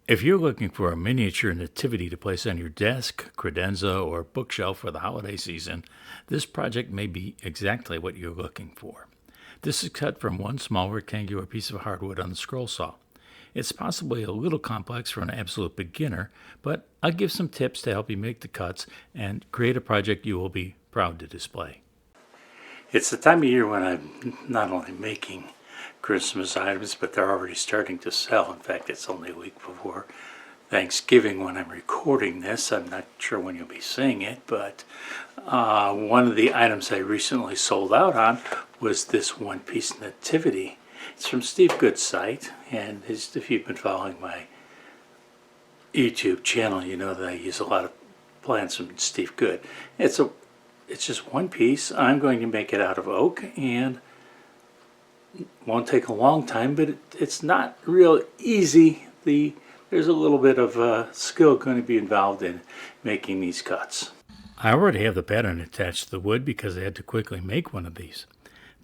If you're looking for a miniature nativity to place on your desk, credenza, or bookshelf for the holiday season, this project may be exactly what you're looking for. This is cut from one small rectangular piece of hardwood on the scroll saw. It's possibly a little complex for an absolute beginner, but I'll give some tips to help you make the cuts and create a project you will be proud to display. It's the time of year when I'm not only making Christmas items, but they're already starting to sell. In fact, it's only a week before Thanksgiving when I'm recording this. I'm not sure when you'll be seeing it, but one of the items I recently sold out on was this one-piece nativity. It's from Steve Good's site, and if you've been following my YouTube channel, you know that I use a lot of plants from Steve Good. It's just one piece. I'm going to make it out of oak, and won't take a long time, but it's not real easy. There's a little bit of skill going to be involved in making these cuts. I already have the pattern attached to the wood because I had to quickly make one of these.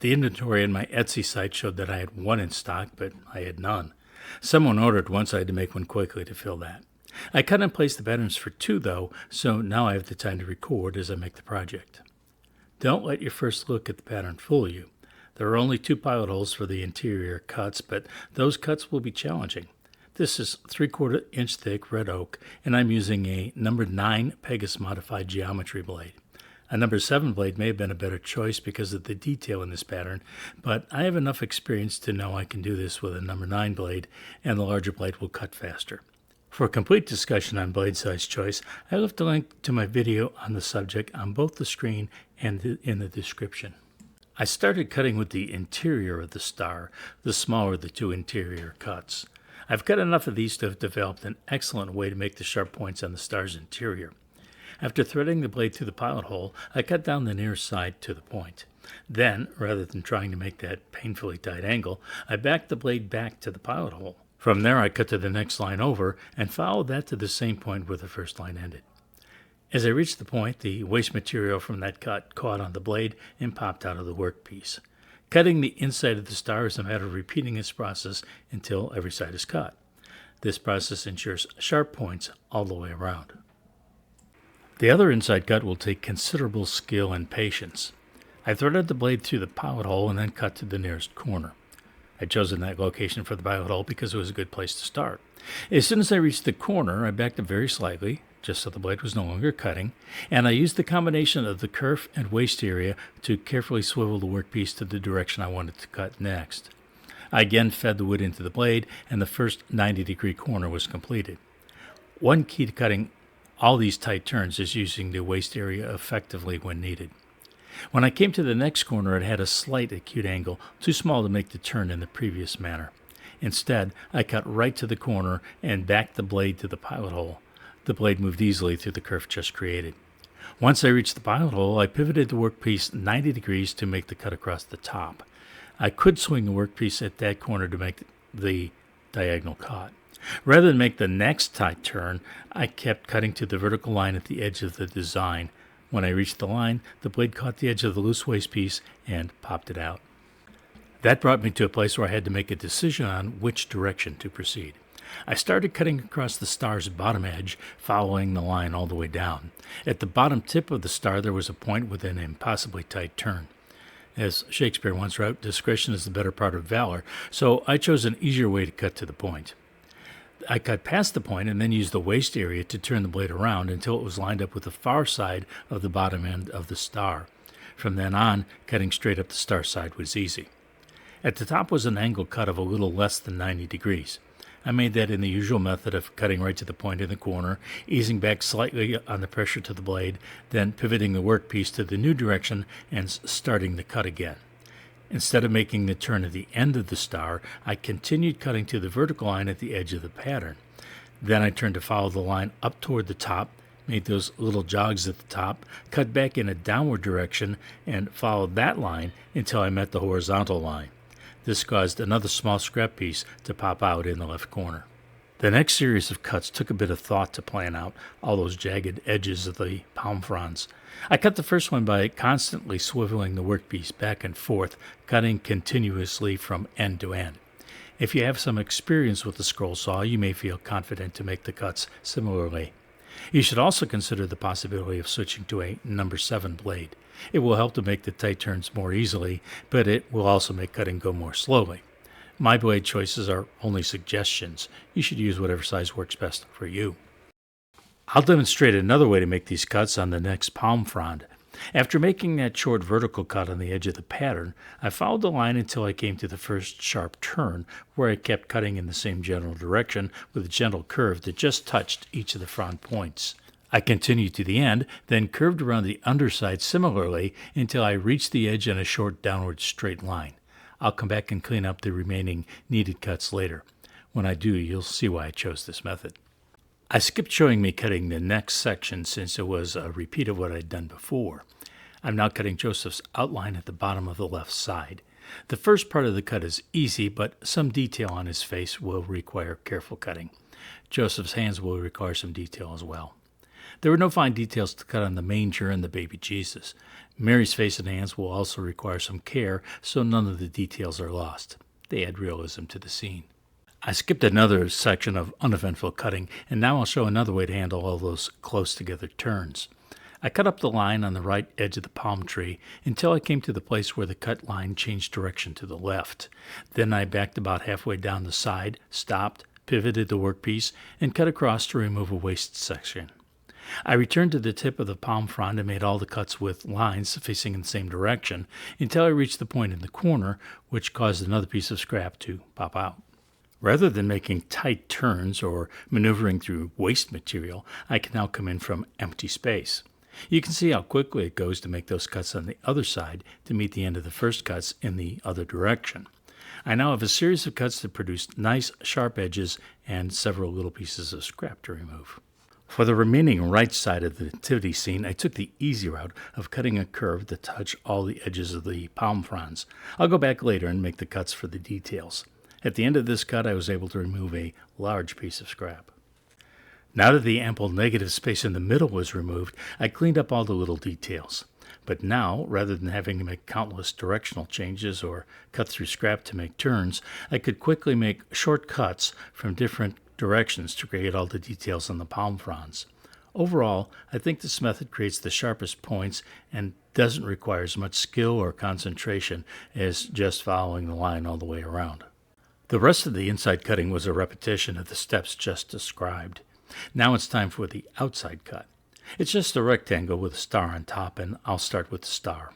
The inventory on my Etsy site showed that I had one in stock, but I had none. Someone ordered one, so I had to make one quickly to fill that. I cut and placed the patterns for two, though, so now I have the time to record as I make the project. Don't let your first look at the pattern fool you. There are only two pilot holes for the interior cuts, but those cuts will be challenging. This is 3/4 inch thick red oak, and I'm using a number 9 Pegasus modified geometry blade. A number 7 blade may have been a better choice because of the detail in this pattern, but I have enough experience to know I can do this with a number 9 blade, and the larger blade will cut faster. For a complete discussion on blade size choice, I left a link to my video on the subject on both the screen and in the description. I started cutting with the interior of the star, the smaller of the two interior cuts. I've cut enough of these to have developed an excellent way to make the sharp points on the star's interior. After threading the blade through the pilot hole, I cut down the near side to the point. Then, rather than trying to make that painfully tight angle, I backed the blade back to the pilot hole. From there, I cut to the next line over and followed that to the same point where the first line ended. As I reached the point, the waste material from that cut caught on the blade and popped out of the workpiece. Cutting the inside of the star is a matter of repeating this process until every side is cut. This process ensures sharp points all the way around. The other inside cut will take considerable skill and patience. I threaded the blade through the pilot hole and then cut to the nearest corner. I'd chosen that location for the pilot hole because it was a good place to start. As soon as I reached the corner, I backed up very slightly, just so the blade was no longer cutting, and I used the combination of the kerf and waste area to carefully swivel the workpiece to the direction I wanted to cut next. I again fed the wood into the blade, and the first 90-degree corner was completed. One key to cutting all these tight turns is using the waste area effectively when needed. When I came to the next corner, it had a slight acute angle, too small to make the turn in the previous manner. Instead, I cut right to the corner and backed the blade to the pilot hole. The blade moved easily through the curve just created. Once I reached the pilot hole, I pivoted the workpiece 90 degrees to make the cut across the top. I could swing the workpiece at that corner to make the diagonal cut. Rather than make the next tight turn, I kept cutting to the vertical line at the edge of the design. When I reached the line, the blade caught the edge of the loose waste piece and popped it out. That brought me to a place where I had to make a decision on which direction to proceed. I started cutting across the star's bottom edge, following the line all the way down. At the bottom tip of the star, there was a point with an impossibly tight turn. As Shakespeare once wrote, discretion is the better part of valor, so I chose an easier way to cut to the point. I cut past the point and then used the waste area to turn the blade around until it was lined up with the far side of the bottom end of the star. From then on, cutting straight up the star side was easy. At the top was an angle cut of a little less than 90 degrees. I made that in the usual method of cutting right to the point in the corner, easing back slightly on the pressure to the blade, then pivoting the workpiece to the new direction and starting the cut again. Instead of making the turn at the end of the star, I continued cutting to the vertical line at the edge of the pattern. Then I turned to follow the line up toward the top, made those little jogs at the top, cut back in a downward direction, and followed that line until I met the horizontal line. This caused another small scrap piece to pop out in the left corner. The next series of cuts took a bit of thought to plan out all those jagged edges of the palm fronds. I cut the first one by constantly swiveling the workpiece back and forth, cutting continuously from end to end. If you have some experience with the scroll saw, you may feel confident to make the cuts similarly. You should also consider the possibility of switching to a number 7 blade. It will help to make the tight turns more easily, but it will also make cutting go more slowly. My blade choices are only suggestions. You should use whatever size works best for you. I'll demonstrate another way to make these cuts on the next palm frond. After making that short vertical cut on the edge of the pattern, I followed the line until I came to the first sharp turn, where I kept cutting in the same general direction with a gentle curve that just touched each of the frond points. I continued to the end, then curved around the underside similarly until I reached the edge in a short downward straight line. I'll come back and clean up the remaining needed cuts later. When I do, you'll see why I chose this method. I skipped showing me cutting the next section since it was a repeat of what I'd done before. I'm now cutting Joseph's outline at the bottom of the left side. The first part of the cut is easy, but some detail on his face will require careful cutting. Joseph's hands will require some detail as well. There were no fine details to cut on the manger and the baby Jesus. Mary's face and hands will also require some care, so none of the details are lost. They add realism to the scene. I skipped another section of uneventful cutting, and now I'll show another way to handle all those close-together turns. I cut up the line on the right edge of the palm tree until I came to the place where the cut line changed direction to the left. Then I backed about halfway down the side, stopped, pivoted the workpiece, and cut across to remove a waste section. I returned to the tip of the palm frond and made all the cuts with lines facing in the same direction until I reached the point in the corner, which caused another piece of scrap to pop out. Rather than making tight turns or maneuvering through waste material, I can now come in from empty space. You can see how quickly it goes to make those cuts on the other side to meet the end of the first cuts in the other direction. I now have a series of cuts that produce nice sharp edges and several little pieces of scrap to remove. For the remaining right side of the nativity scene, I took the easy route of cutting a curve to touch all the edges of the palm fronds. I'll go back later and make the cuts for the details. At the end of this cut, I was able to remove a large piece of scrap. Now that the ample negative space in the middle was removed, I cleaned up all the little details. But now, rather than having to make countless directional changes or cut through scrap to make turns, I could quickly make short cuts from different directions to create all the details on the palm fronds. Overall, I think this method creates the sharpest points and doesn't require as much skill or concentration as just following the line all the way around. The rest of the inside cutting was a repetition of the steps just described. Now it's time for the outside cut. It's just a rectangle with a star on top, and I'll start with the star.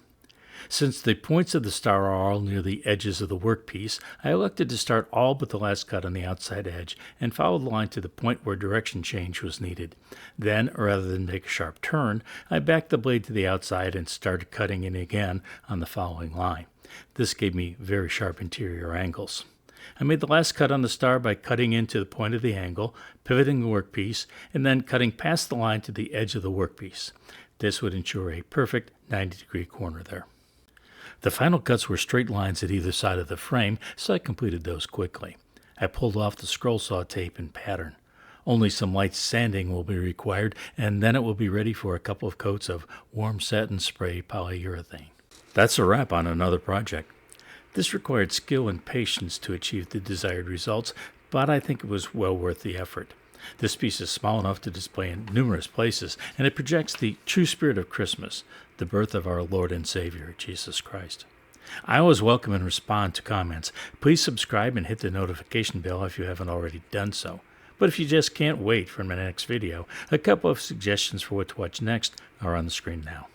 Since the points of the star are all near the edges of the workpiece, I elected to start all but the last cut on the outside edge and follow the line to the point where direction change was needed. Then, rather than make a sharp turn, I backed the blade to the outside and started cutting in again on the following line. This gave me very sharp interior angles. I made the last cut on the star by cutting into the point of the angle, pivoting the workpiece, and then cutting past the line to the edge of the workpiece. This would ensure a perfect 90-degree corner there. The final cuts were straight lines at either side of the frame, so I completed those quickly. I pulled off the scroll saw tape and pattern. Only some light sanding will be required, and then it will be ready for a couple of coats of warm satin spray polyurethane. That's a wrap on another project. This required skill and patience to achieve the desired results, but I think it was well worth the effort. This piece is small enough to display in numerous places, and it projects the true spirit of Christmas, the birth of our Lord and Savior, Jesus Christ. I always welcome and respond to comments. Please subscribe and hit the notification bell if you haven't already done so. But if you just can't wait for my next video, a couple of suggestions for what to watch next are on the screen now.